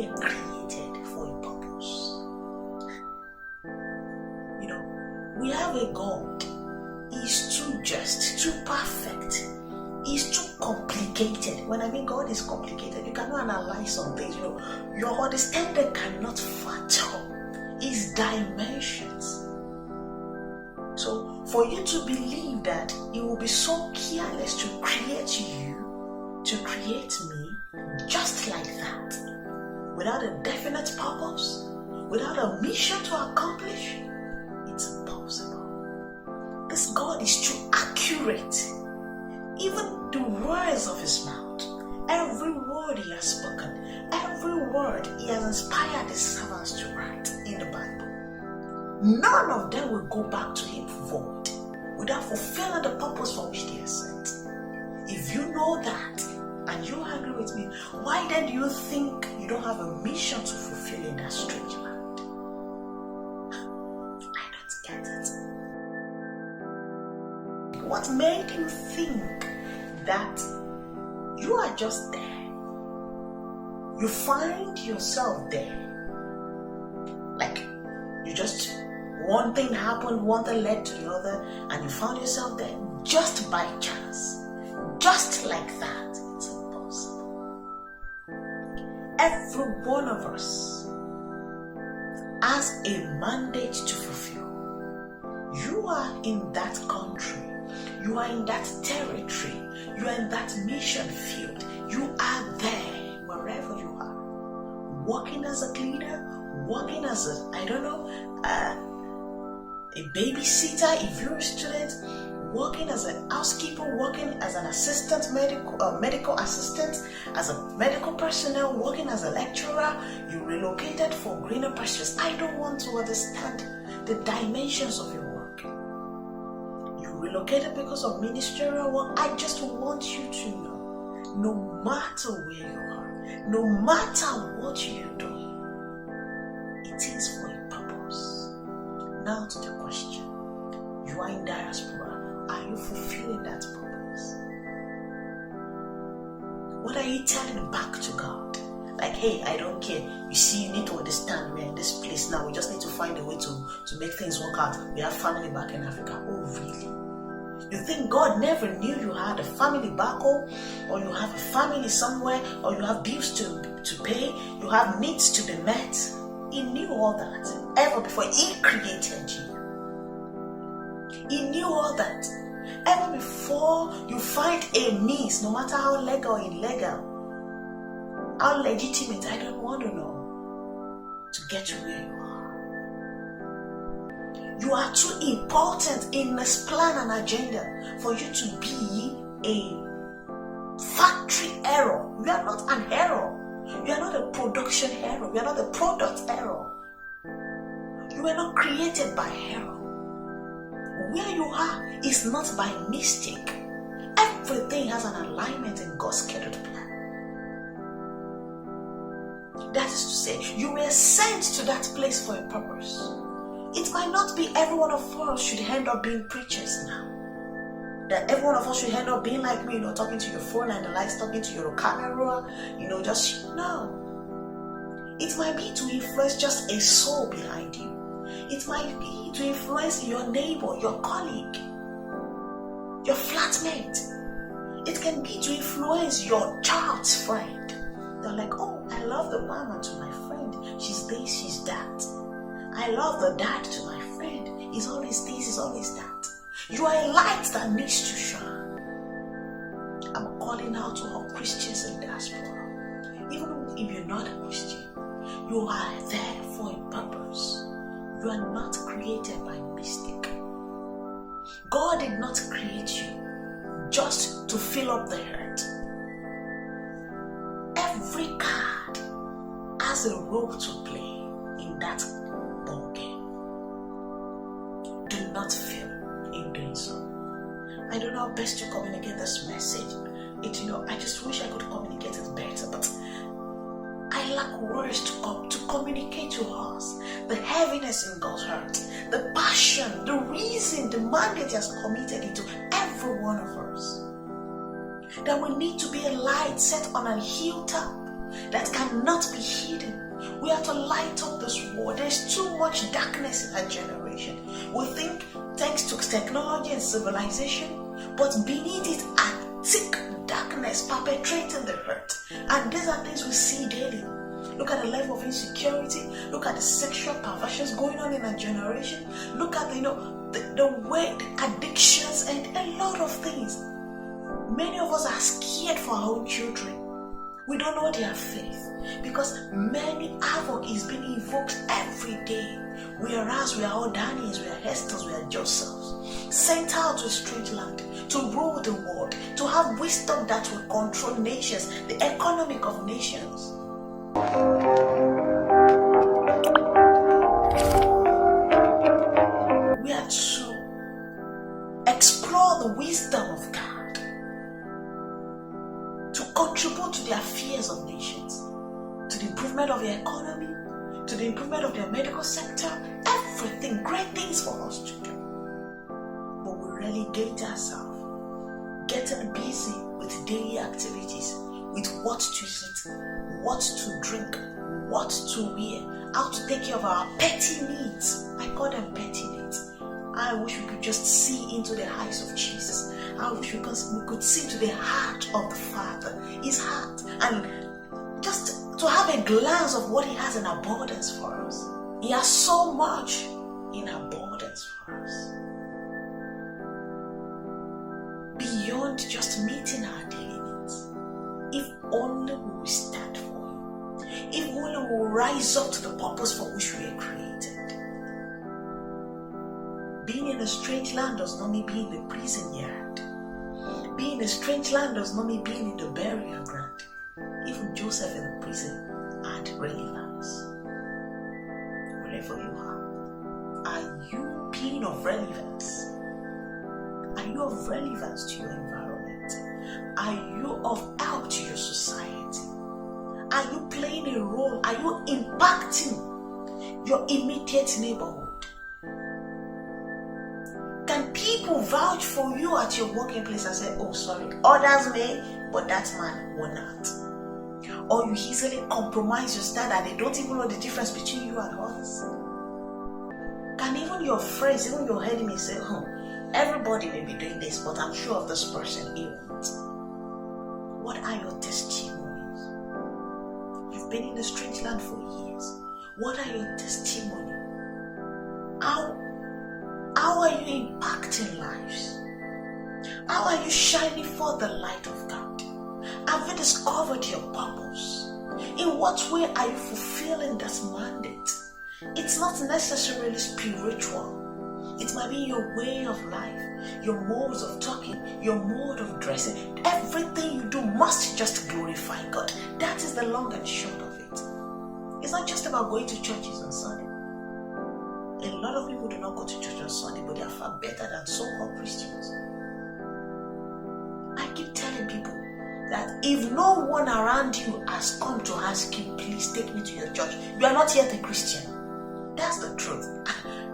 were created for a purpose. We have a God. He's too just, too perfect. He's too complicated. When I mean God is complicated, you cannot analyze some things. Your understanding cannot fathom His dimensions. So for you to believe that He will be so careless to create you, to create me, just like that, without a definite purpose, without a mission to accomplish, it's impossible. This God is too accurate. Even the words of His mouth, every word He has spoken, every word He has inspired His servants to write in the Bible, none of them will go back to Him void without fulfilling the purpose for which they are sent. If you know that, and you agree with me, why then do you think you don't have a mission to fulfill in that strange land? I don't get it. What made you think that you are just there? You find yourself there. Like, you just, one thing happened, one thing led to the other, and you found yourself there just by chance. Just like that. It's impossible. Every one of us has a mandate to fulfill. You are in that country. You are in that territory. You are in that mission field. You are there wherever you are. Working as a cleaner, working as a, a babysitter if you're a student, working as a housekeeper, working as an assistant, medical assistant, as a medical personnel, working as a lecturer. You relocated for greener pastures. I don't want to understand the dimensions of your work. Relocated because of ministerial work. I just want you to know, no matter where you are, no matter what you do, it is for a purpose. Now to the question, you are in diaspora, are you fulfilling that purpose? What are you telling back to God? Like, hey, I don't care. You see, you need to understand we're in this place now. We just need to find a way to make things work out. We have family back in Africa. Oh, really? You think God never knew you had a family back home, or you have a family somewhere, or you have bills to pay, you have needs to be met? He knew all that ever before He created you. He knew all that ever before you find a means, no matter how legal or illegal, how legitimate, I don't want to know, to get to where you are. You are too important in His plan and agenda for you to be a factory error. You are not an error. You are not a production error. You are not a product error. You were not created by error. Where you are is not by mistake. Everything has an alignment in God's scheduled plan. That is to say, you were sent to that place for a purpose. It might not be every one of us should end up being preachers now. That every one of us should end up being like me, talking to your phone and the lights, talking to your camera, no. It might be to influence just a soul behind you. It might be to influence your neighbor, your colleague, your flatmate. It can be to influence your child's friend. They're like, oh, I love the mama to my friend. She's this, she's that. I love the dad to my friend. He's always this, he's always that. You are a light that needs to shine. I'm calling out to all Christians in diaspora. Even if you're not a Christian, you are there for a purpose. You are not created by mistake. God did not create you just to fill up the earth. Every card has a role to play in that ball game. Do not fail in doing so. I don't know how best to communicate this message. I just wish I could communicate it better, but I lack words to communicate to us the heaviness in God's heart, the passion, the reason, the mandate He has committed into every one of us. That we need to be a light set on a hilltop that cannot be hidden. We are to light up this world. There's too much darkness in our generation. We think thanks to technology and civilization, but beneath it are thick darkness perpetrating the hurt. And these are things we see daily. Look at the level of insecurity. Look at the sexual perversions going on in our generation. Look at the way, the addictions and a lot of things. Many of us are scared for our own children. We don't know their faith because many havoc is being invoked every day. Whereas we are all Daniels, we are Esthers, we are Josephs, sent out to a strange land to rule the world, to have wisdom that will control nations, the economic of nations. We are to explore the wisdom of God, to contribute to the affairs of nations, to the improvement of the economy, to the improvement of the medical sector, everything, great things for us to do. But we relegate ourselves, getting busy with daily activities, with what to eat, what to drink, what to wear, how to take care of our petty needs. I call them petty needs. I wish we could just see into the eyes of Jesus. I wish we could see into the heart of the Father, his heart, and just to have a glance of what he has in abundance for us. He has so much in abundance for us. Beyond just meeting our daily needs. If only we will stand for him. If only we will rise up to the purpose for which we are created. Being in a strange land does not mean being in a prison yard. Being in a strange land does not mean being in the burial ground. Even Joseph in the prison had relevance. Wherever you are you being of relevance? Are you of relevance to your environment? Are you of help to your society? Are you playing a role? Are you impacting your immediate neighborhood? Can people vouch for you at your working place and say, oh sorry, others may, but that man will not? Or you easily compromise your stand and they don't even know the difference between you and others? Can even your friends, even your enemies say, everybody may be doing this, but I'm sure of this person, he won't? What are your testimonies? You've been in a strange land for years. What are your testimonies? How are you impacting lives? How are you shining forth the light of God? Have you discovered your purpose? In what way are you fulfilling that mandate? It's not necessarily spiritual. It might be your way of life, your modes of talking, your mode of dressing. Everything you do must just glorify God. That is the long and short of it. It's not just about going to churches on Sunday. A lot of people do not go to church on Sunday, but they are far better than so-called Christians. I keep telling people that if no one around you has come to ask you, please take me to your church, you are not yet a Christian. That's the truth.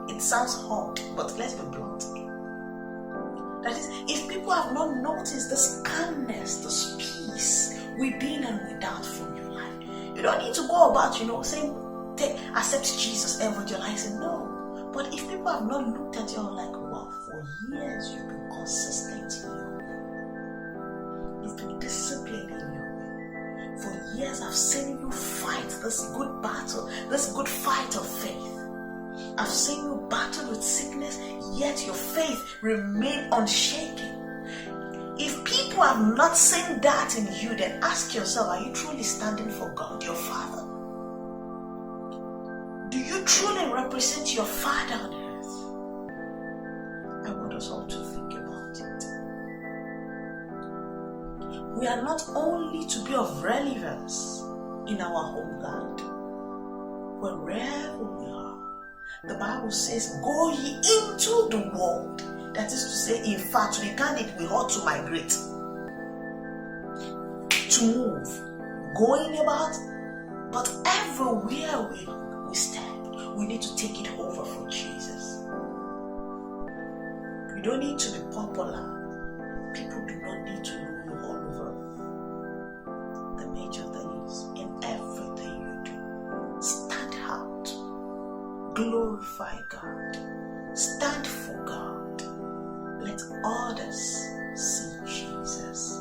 It sounds hard, but let's be blunt. That is, if people have not noticed this calmness, this peace within and without from your life, you don't need to go about, saying, accept Jesus, evangelizing. No. But if people have not looked at you like, wow, for years you've been consistent in your way. You've been disciplined in your way. For years I've seen you fight this good battle, this good fight of faith. I've seen you battle with sickness, yet your faith remains unshaken. If people have not seen that in you, then ask yourself, are you truly standing for God, your Father? Do you truly represent your Father on earth? I want us all to think about it. We are not only to be of relevance in our homeland, wherever we are. The Bible says, go ye into the world. That is to say, in fact, to be candid, we ought to migrate. To move. Going about. But everywhere we step, we need to take it over for Jesus. You don't need to be popular. People do not need to know you all over. The major thing is, in Glorify God. Stand for God. Let others see Jesus.